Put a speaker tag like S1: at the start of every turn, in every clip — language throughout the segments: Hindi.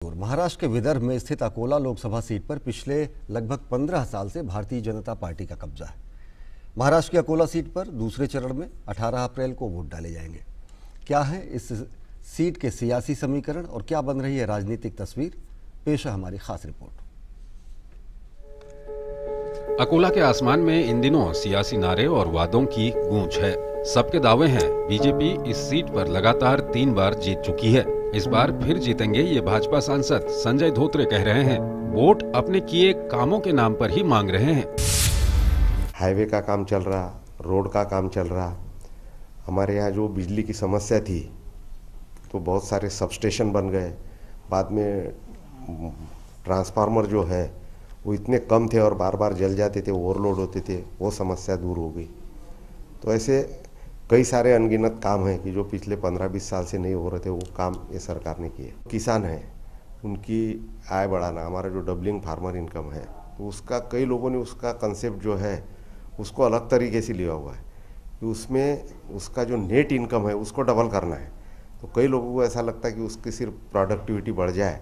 S1: महाराष्ट्र के विदर्भ में स्थित अकोला लोकसभा सीट पर पिछले लगभग 15 साल से भारतीय जनता पार्टी का कब्जा है। महाराष्ट्र की अकोला सीट पर दूसरे चरण में 18 अप्रैल को वोट डाले जाएंगे। क्या है इस सीट के सियासी समीकरण और क्या बन रही है राजनीतिक तस्वीर, पेश है हमारी खास रिपोर्ट।
S2: अकोला के आसमान में इन दिनों सियासी नारे और वादों की गूंज है। सबके दावे हैं बीजेपी इस सीट पर लगातार 3 बार जीत चुकी है। इस बार फिर जीतेंगे ये भाजपा सांसद संजय धोत्रे कह रहे हैं। वोट अपने किए कामों के नाम पर ही मांग रहे हैं।
S3: हाईवे का काम चल रहा, रोड का काम चल रहा। हमारे यहाँ जो बिजली की समस्या थी तो बहुत सारे सबस्टेशन बन गए। बाद में ट्रांसफार्मर जो है वो इतने कम थे और बार बार जल जाते थे, ओवरलोड होते थे, वो समस्या दूर हो गई। तो ऐसे कई सारे अनगिनत काम हैं कि जो पिछले 15-20 साल से नहीं हो रहे थे, वो काम ये सरकार ने किए। किसान हैं, उनकी आय बढ़ाना, हमारा जो डबलिंग फार्मर इनकम है, तो उसका कई लोगों ने उसका कंसेप्ट जो है उसको अलग तरीके से लिया हुआ है कि उसमें उसका जो नेट इनकम है उसको डबल करना है। तो कई लोगों को ऐसा लगता है कि उसकी सिर्फ प्रोडक्टिविटी बढ़ जाए,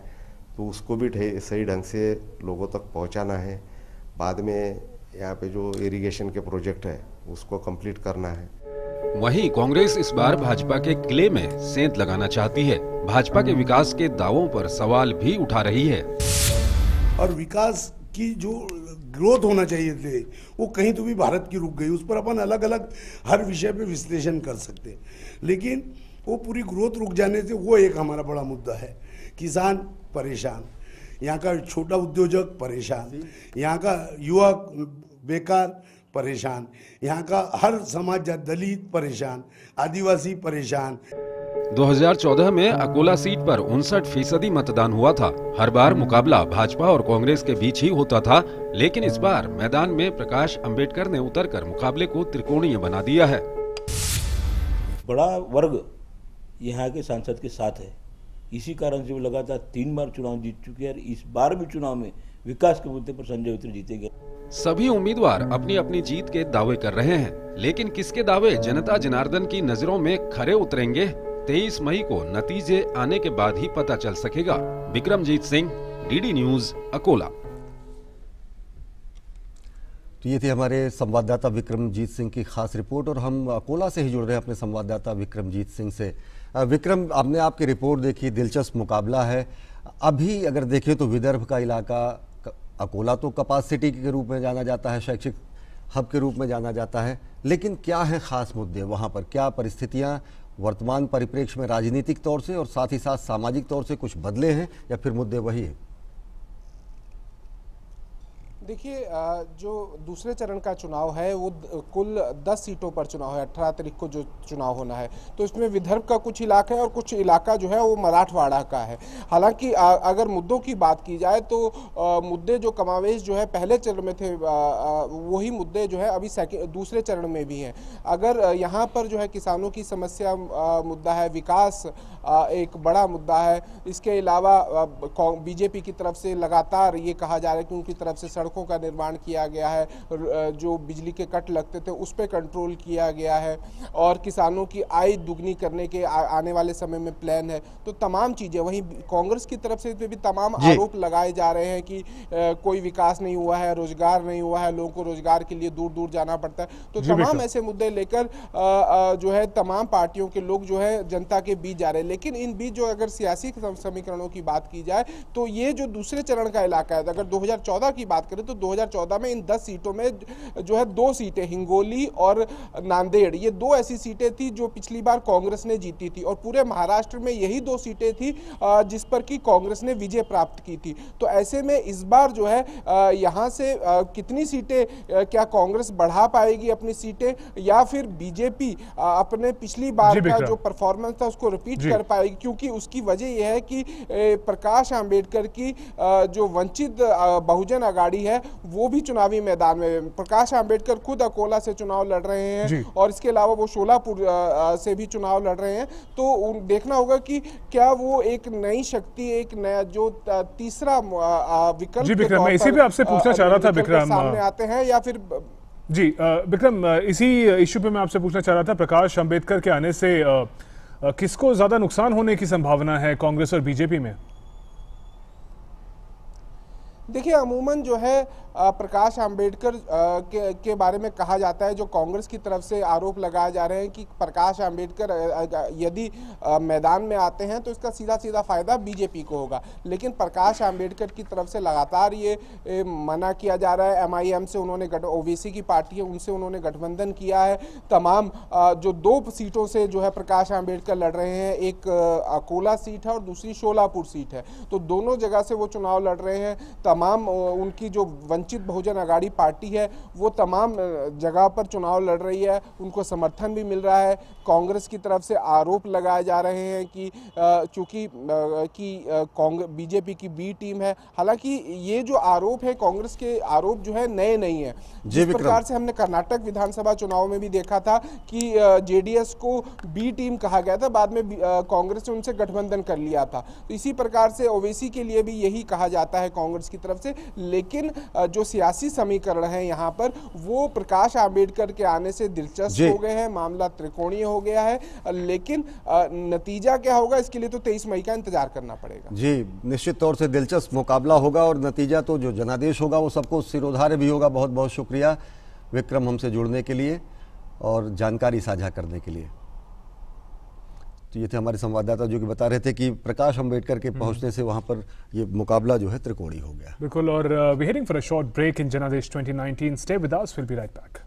S3: तो उसको भी सही ढंग से लोगों तक पहुंचाना है। बाद में यहाँ पे जो इरिगेशन के प्रोजेक्ट है उसको कंप्लीट करना है।
S2: वहीं कांग्रेस इस बार भाजपा के किले में सेंध लगाना चाहती है। भाजपा के विकास के दावों पर सवाल भी उठा रही है।
S4: और विकास की जो ग्रोथ होना चाहिए थे वो कहीं तो भी भारत की रुक गई। उस पर अपन अलग अलग हर विषय पे विश्लेषण कर सकते हैं, लेकिन वो पूरी ग्रोथ रुक जाने से वो एक हमारा बड़ा मुद्दा है। किसान परेशान, यहाँ का छोटा उद्योजक परेशान, यहाँ का युवा बेकार परेशान, यहाँ का हर समाज दलित परेशान, आदिवासी परेशान।
S2: 2014 में अकोला सीट पर 59% मतदान हुआ था। हर बार मुकाबला भाजपा और कांग्रेस के बीच ही होता था, लेकिन इस बार मैदान में प्रकाश अंबेडकर ने उतरकर मुकाबले को त्रिकोणीय बना दिया है।
S5: बड़ा वर्ग यहाँ के सांसद के साथ है, इसी कारण से वो लगातार 3 बार चुनाव जीत चुके हैं। इस बार भी चुनाव में विकास के मुद्दे पर संजय धोत्रे जीतेंगे।
S2: सभी उम्मीदवार अपनी अपनी जीत के दावे कर रहे हैं, लेकिन किसके दावे जनता जनार्दन की नजरों में खरे उतरेंगे, 23 मई को नतीजे आने के बाद ही पता चल सकेगा। Vikramjit Singh, DD news, Akola.
S1: तो ये थी हमारे संवाददाता विक्रमजीत सिंह की खास रिपोर्ट और हम अकोला से ही जुड़ रहे हैं अपने संवाददाता विक्रमजीत सिंह से। विक्रम, हमने आपकी रिपोर्ट देखी, दिलचस्प मुकाबला है। अभी अगर देखें तो विदर्भ का इलाका, अकोला तो कपास सिटी के रूप में जाना जाता है, शैक्षिक हब के रूप में जाना जाता है, लेकिन क्या है खास मुद्दे वहाँ पर? क्या परिस्थितियाँ वर्तमान परिप्रेक्ष्य में राजनीतिक तौर से और साथ ही साथ सामाजिक तौर से कुछ बदले हैं या फिर मुद्दे वही हैं?
S6: देखिए, जो दूसरे चरण का चुनाव है वो कुल 10 सीटों पर चुनाव है। 18 तारीख को जो चुनाव होना है, तो इसमें विदर्भ का कुछ इलाका है और कुछ इलाका जो है वो मराठवाड़ा का है। हालांकि अगर मुद्दों की बात की जाए तो मुद्दे जो कमावेश जो है पहले चरण में थे वही मुद्दे जो है अभी दूसरे चरण में भी हैं। अगर यहाँ पर जो है किसानों की समस्या मुद्दा है, विकास एक बड़ा मुद्दा है। इसके अलावा बीजेपी की तरफ से लगातार ये कहा जा रहा है कि उनकी तरफ से सड़कों का निर्माण किया गया है, जो बिजली के कट लगते थे उस पर कंट्रोल किया गया है और किसानों की आय दुगनी करने के आने वाले समय में प्लान है। तो तमाम चीज़ें, वहीं कांग्रेस की तरफ से भी तमाम आरोप लगाए जा रहे हैं कि कोई विकास नहीं हुआ है, रोजगार नहीं हुआ है, लोगों को रोजगार के लिए दूर दूर जाना पड़ता है। तो तमाम ऐसे मुद्दे लेकर जो है तमाम पार्टियों के लोग जो है जनता के बीच जा रहे हैं। लेकिन इन बीच जो अगर सियासी समीकरणों की बात की जाए तो ये जो दूसरे चरण का इलाका है, अगर 2014 की बात करें तो 2014 में इन 10 सीटों में जो है 2 सीटें, हिंगोली और नांदेड़, ये 2 ऐसी सीटें थी जो पिछली बार कांग्रेस ने जीती थी और पूरे महाराष्ट्र में यही 2 सीटें थी जिस पर कि कांग्रेस ने विजय प्राप्त की थी। तो ऐसे में इस बार जो है यहाँ से कितनी सीटें, क्या कांग्रेस बढ़ा पाएगी अपनी सीटें या फिर बीजेपी अपने पिछली बार का जो परफॉर्मेंस था उसको रिपीट कर पाएगी? क्योंकि उसकी वजह यह है कि प्रकाश आंबेडकर की जो वंचित बहुजन अघाड़ी है वो भी चुनावी मैदान में। प्रकाश आंबेडकर खुद अकोला से चुनाव लड़ रहे हैं और इसके अलावा वो शोलापुर से भी चुनाव लड़ रहे हैं। तो देखना होगा कि क्या वो एक नई शक्ति, एक नया जो तीसरा विकल्प के तौर पर
S7: इसी पे आपसे पूछना चाह रहा था विक्रम,
S6: सामने आते हैं या फिर
S7: जी विक्रम, इसी इश्यू पे मैं आपसे पूछना चाह रहा था, प्रकाश अंबेडकर के आने से किसको ज्यादा नुकसान होने की संभावना है, कांग्रेस और बीजेपी में?
S6: देखिए, अमूमन जो है प्रकाश आंबेडकर के बारे में कहा जाता है, जो कांग्रेस की तरफ से आरोप लगाए जा रहे हैं कि प्रकाश आंबेडकर यदि मैदान में आते हैं तो इसका सीधा सीधा फायदा बीजेपी को होगा। लेकिन प्रकाश आंबेडकर की तरफ से लगातार ये मना किया जा रहा है। एमआईएम से उन्होंने ओबीसी की पार्टी है, उनसे उन्होंने गठबंधन किया है। तमाम जो 2 सीटों से जो है प्रकाश आंबेडकर लड़ रहे हैं, एक अकोला सीट है और दूसरी शोलापुर सीट है, तो दोनों जगह से वो चुनाव लड़ रहे हैं। तमाम उनकी जो वंचित बहुजन अघाड़ी पार्टी है वो तमाम जगह पर चुनाव लड़ रही है, उनको समर्थन भी मिल रहा है। कांग्रेस की तरफ से आरोप लगाए जा रहे हैं कि चूंकि बीजेपी की बी टीम है। हालांकि ये जो आरोप है, कांग्रेस के आरोप जो है नए नहीं है। जिस प्रकार से हमने कर्नाटक विधानसभा चुनाव में भी देखा था कि जेडीएस को बी टीम कहा गया था, बाद में कांग्रेस ने उनसे गठबंधन कर लिया था। तो इसी प्रकार से ओवैसी के लिए भी यही कहा जाता है कांग्रेस की तरफ से। लेकिन जो सियासी समीकरण है यहाँ पर वो प्रकाश आंबेडकर के आने से दिलचस्प हो गए हैं, मामला त्रिकोणीय हो गया है। लेकिन नतीजा क्या होगा इसके लिए तो 23 मई का इंतजार करना पड़ेगा।
S1: जी, निश्चित तौर से दिलचस्प मुकाबला होगा और नतीजा तो जो जनादेश होगा वो सबको सिरोधार्य भी होगा। बहुत बहुत शुक्रिया विक्रम हमसे जुड़ने के लिए और जानकारी साझा करने के लिए। तो ये थे हमारे संवाददाता जो कि बता रहे थे कि प्रकाश अंबेडकर के पहुंचने से वहां पर ये मुकाबला जो है त्रिकोणीय हो गया।
S7: बिल्कुल। और we heading for a short break in जनादेश 2019। Stay with us, will be right back.